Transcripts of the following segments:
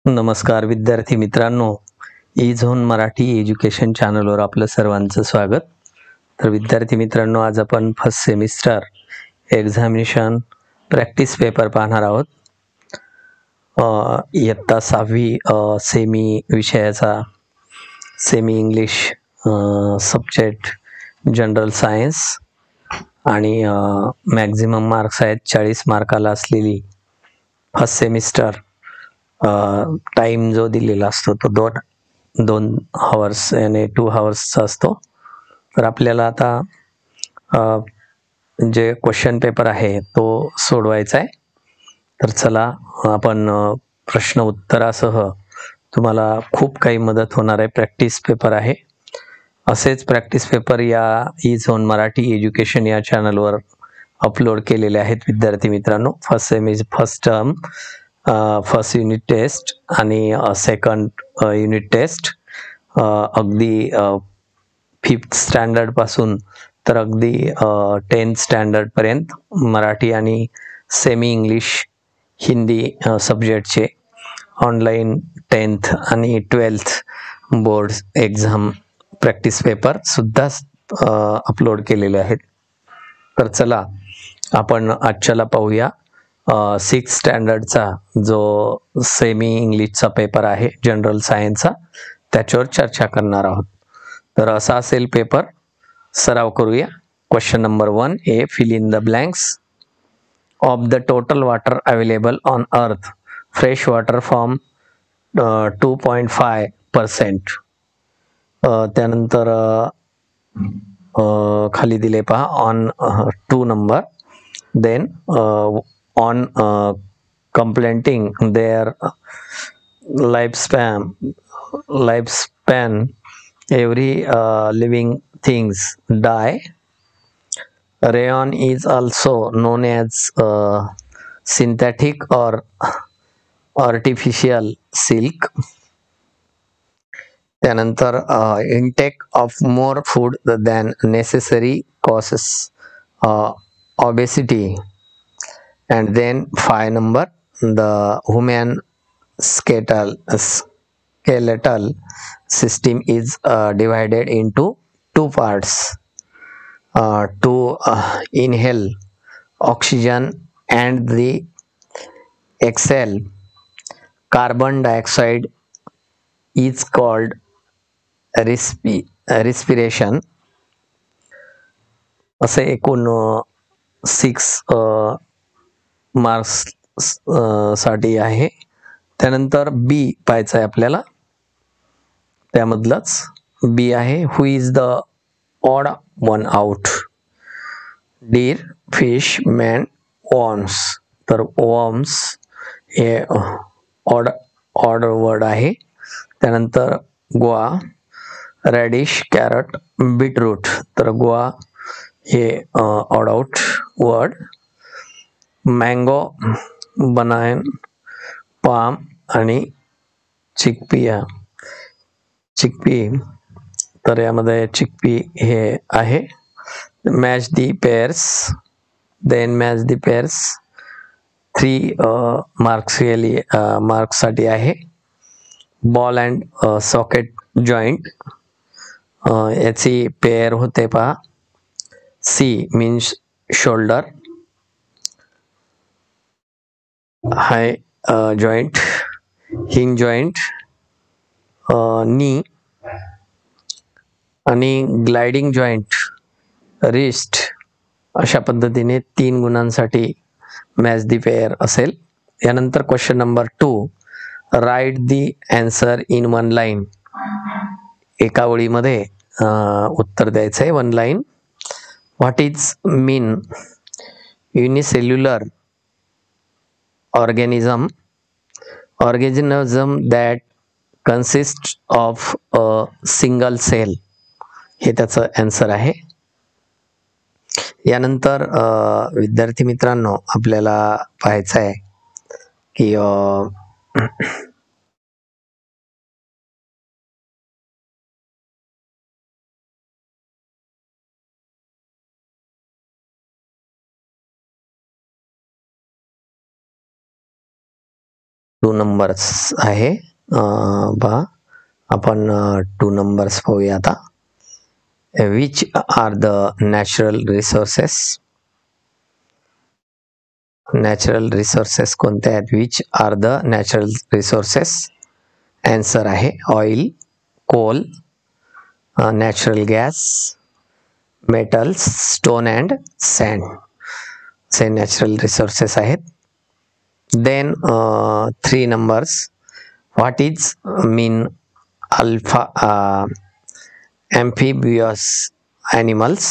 नमस्कार विद्यार्थी मित्रांनो, ई झोन मराठी एज्युकेशन चॅनलवर आपलं सर्वांचं स्वागत. तर विद्यार्थी मित्रांनो, आज आपण first semester examination practice paper पाहणार आहोत. इयत्ता 6वी सेमी विषयाचा semi English subject general science आणि मॅक्झिमम मार्क्स आहेत 40 मार्काला असलेली फर्स्ट सेमिस्टर टाइम जो दिलेला असतो तो दोन हवर्स आणि 2 हवर्सचा असतो. तर आपल्याला आता जे क्वेश्चन पेपर आहे तो सोडवायचा आहे. तर चला आपण प्रश्न उत्तरासह तुम्हाला खूप काही मदत होणार आहे. प्रॅक्टिस पेपर आहे. असेच प्रॅक्टिस पेपर या ई झोन मराठी एज्युकेशन या चॅनलवर अपलोड केलेले आहेत विद्यार्थी मित्रांनो. First term, first unit test आणि सेकंड युनिट टेस्ट अगदी 5th स्टँडर्ड पासून तर अगदी 10th स्टँडर्ड पर्यंत मराठी आणि सेमी इंग्लिश हिंदी सब्जेक्टचे ऑनलाईन 10th आणि 12th board exam practice paper सुद्धा अपलोड केलेले आहेत. तर चला आपण आजच्याला पाहूया 6th स्टँडर्डचा जो सेमी इंग्लिशचा पेपर आहे जनरल सायन्सचा, त्याच्यावर चर्चा करणार आहोत. तर असा असेल पेपर. सराव करूया. Question number 1 A, fill in the blanks. Of the total water available on earth, fresh water form 2.5%. त्यानंतर खाली दिले पहा on 2 number. Then on completing their lifespan, every living things die. Rayon is also known as synthetic or artificial silk. त्यानंतर intake of more food than necessary causes obesity. And then 5 number, the human skeletal system is divided into 2 parts to inhale oxygen and the exhale carbon dioxide is called respiration. असे एकूण 6 marks साठी आहे. त्यानंतर B पाहायचं आहे आपल्याला. त्यामधलंच B आहे, who is the odd one out. Deer, fish, man, worms. तर वॉर्म्स हे ऑड वर्ड आहे. त्यानंतर गोवा, रॅडिश, कॅरट, बीटरूट. तर गोवा हे ऑड आउट वर्ड. मँगो, बनाना, पाम आणि चिकपी. तर यामध्ये चिकपी हे आहे. मॅच दी पेअर्स. देन मॅच दी पेअर्स 3 मार्क्स साठी आहे. बॉल अँड सॉकेट जॉईंट याची पेअर होते पहा. सी मीन्स शोल्डर, हाय जॉइंट, हिंग जॉइंट, नी आणि ग्लायडिंग जॉइंट, रिस्ट. अशा पद्धतीने 3 गुणांसाठी मॅच दी पेअर असेल. यानंतर question number 2, write the answer in 1 line. एका ओळीमध्ये उत्तर द्यायचं आहे, 1 line. What is mean unicellular organism that consists of a single cell. हे त्याचं आन्सर आहे. यानंतर विद्यार्थी मित्रांनो आपल्याला पाहायचं आहे की 2 नंबर्स आहे. पहा आपण 2 नंबर्स पाहूया आता. Which are the natural resources. Natural resources कोणते आहेत? Which are the natural resources. Answer आहे oil, coal, natural gas, metals, stone and sand असे नॅचरल रिसोर्सेस आहेत. Then 3 numbers. What is mean alpha amphibious animals?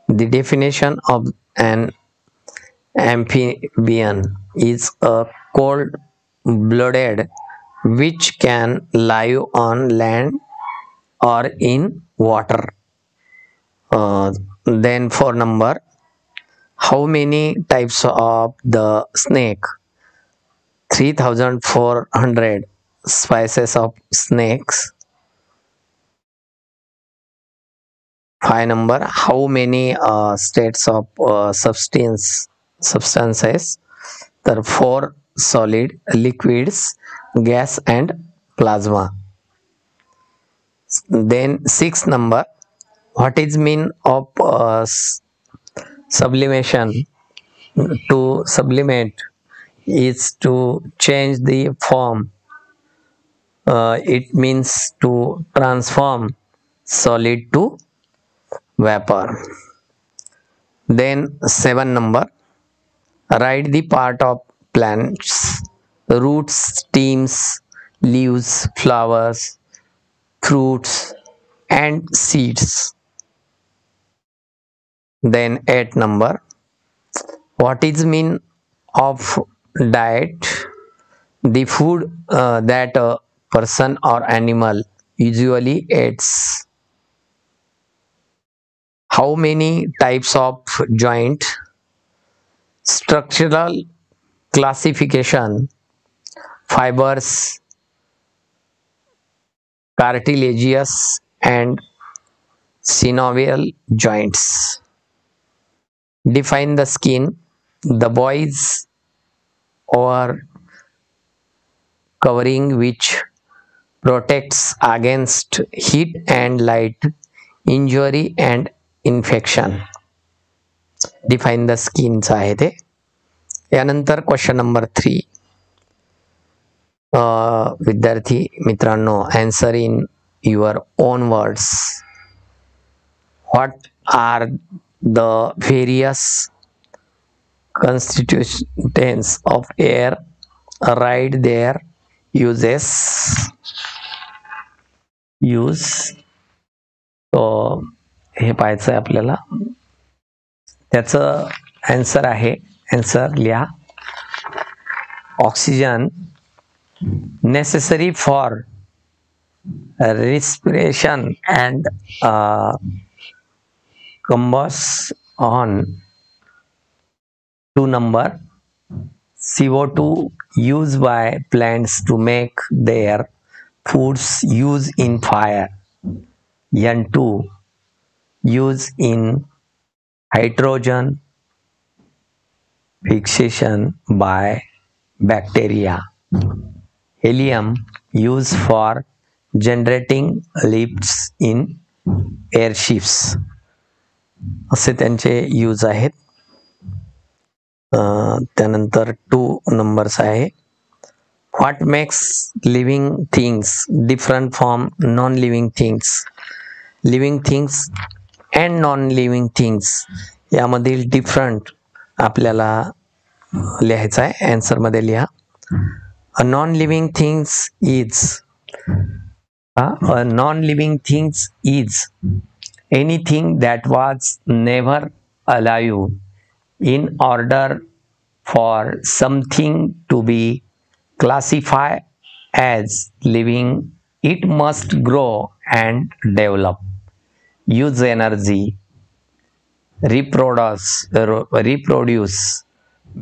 The definition of an amphibian is a cold-blooded which can live on land or in water. Then 4 number. How many types of the snake? 3,400 species of snakes. 5 number. How many states of substances? There are 4: solid, liquids, gas and plasma. Then 6 number. What is mean of sublimation? To sublimate is to change the form. It means to transform solid to vapor. Then 7 number. Write the part of plants: roots, stems, leaves, flowers, fruits and seeds. Then 8 number. What is mean of diet? The food that a person or animal usually eats. How many types of joint? Structural classification: fibers, cartilaginous and synovial joints. Define the skin: the body's or covering which protects against heat and light, injury and infection. Define the skins आहे ते. यानंतर question number 3. विद्यार्थी मित्रांनो, answer in your own words. What are the various constituents of air? Write their uses. Use. तो हे पाहायचं आहे आपल्याला. त्याचं आन्सर आहे, आन्सर लिहा. Oxygen necessary for respiration and combustion. 2 number. CO2 used by plants to make their foods used in fire. N2 used in hydrogen fixation by bacteria. Helium used for generating lifts in airships. असे त्यांचे use आहेत. त्यानंतर 2 numbers आहे. What makes living things different from non-living things? Living things and non-living things यामधील different आपल्याला लिहायचं आहे. Answer मध्ये लिहा. A non-living things is a non-living things is anything that was never alive. In order for something to be classified as living, it must grow and develop, use energy, reproduce,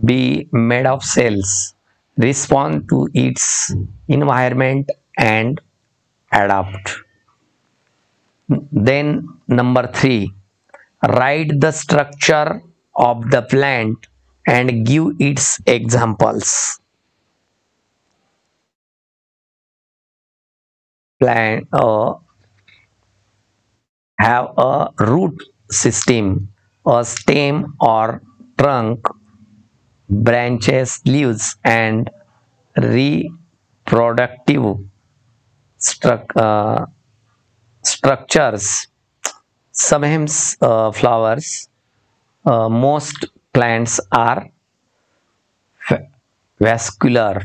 be made of cells, respond to its environment and adapt. Then number 3. Write the structure of the plant and give its examples. plant have a root system, a stem or trunk, branches, leaves, and reproductive structures. Sometimes flowers. Most plants are vascular.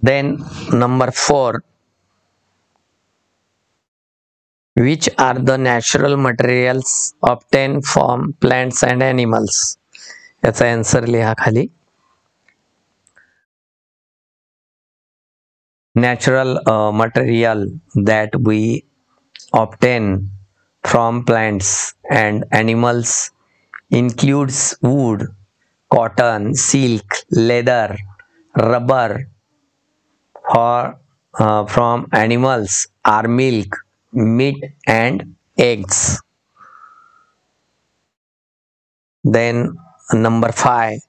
Then number 4, which are the natural materials obtained from plants and animals? याचा answer लिहा खाली. Natural material that we obtain from plants and animals includes wood, cotton, silk, leather, rubber. For from animals are milk, meat, and eggs. Then number 5,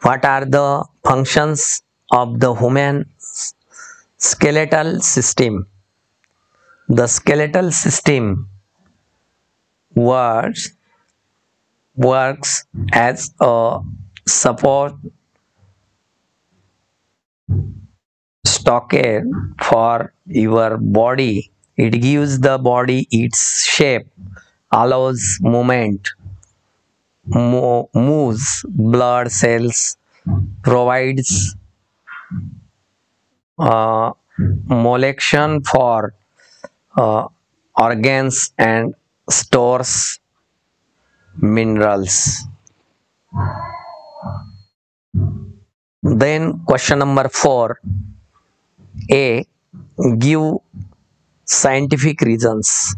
what are the functions of the human skeletal system? The skeletal system works as a support stockade for your body. It gives the body its shape, allows movement, moves blood cells, provides uh, molecular for uh, organs, and stores minerals. Then question number 4, A, give scientific reasons.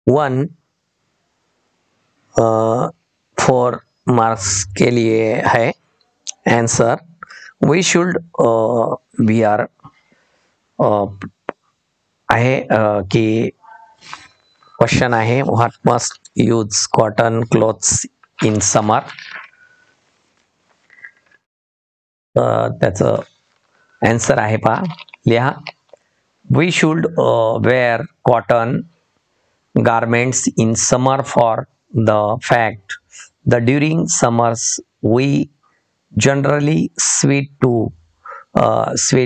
1, 4 marks के लिए है answer. We should we are आहे की question आहे, what must use cotton clothes in summer. त्याचं answer आहे पहा, लिहा. We should wear cotton garments in summer for the fact that during summers we generally sweat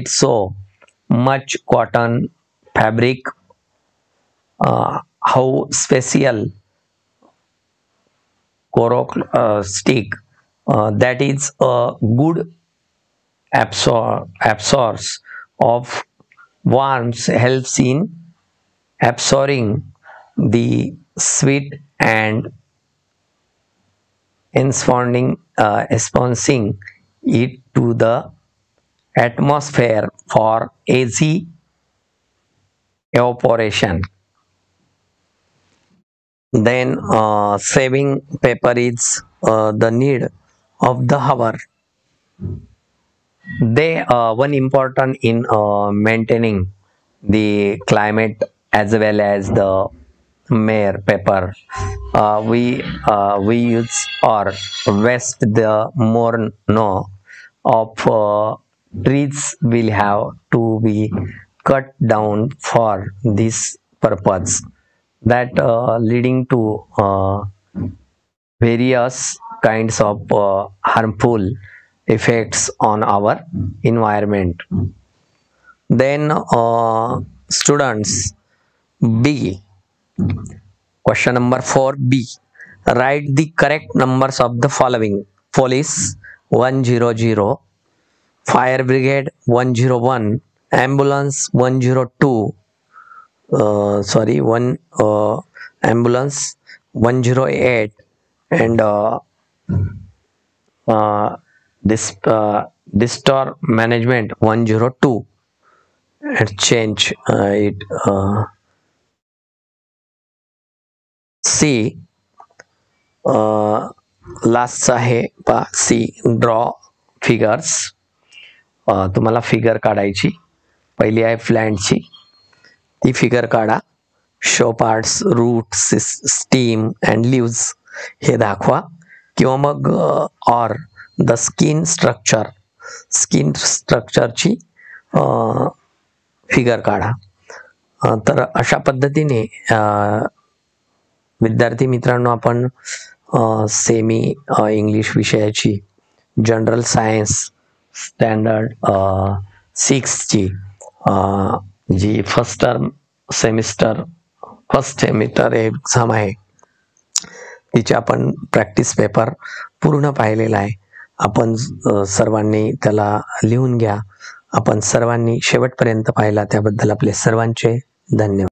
so much cotton fabric. How special stick that is a good absorbs of warmth, helps in absorbing the sweat and expensing it to the atmosphere for easy evaporation. Then saving paper is the need of the hour. They one important in maintaining the climate as well as the mere paper we use or waste the more no of trees will have to be cut down for this purpose, that leading to various kinds of harmful effects on our environment. Then students, B, question number 4B. Write the correct numbers of the following. Police 100, fire brigade 101, ambulance 102, ambulance 108, and this store management 102. and change it. C, last आहे पहा, C, draw figures. तुम्हाला figure काढायची. पहिली आहे प्लांटची, ती figure काढा. Show parts, roots, stem and leaves हे दाखवा, किंवा मग ऑर द स्किन स्ट्रक्चरची फिगर काढा. तर अशा पद्धतीने विद्यार्थी मित्रांनो, आपण सेमी इंग्लिश विषयाची जनरल सायन्स स्टँडर्ड 6ची जी फर्स्ट सेमिस्टर एक्झाम आहे तिचे आपण प्रॅक्टिस पेपर पूर्ण पाहिलेला आहे. आपण सर्वांनी त्याला लिहून घ्या. आपण सर्वांनी शेवटपर्यंत पाहिला त्याबद्दल आपले सर्वांचे धन्यवाद.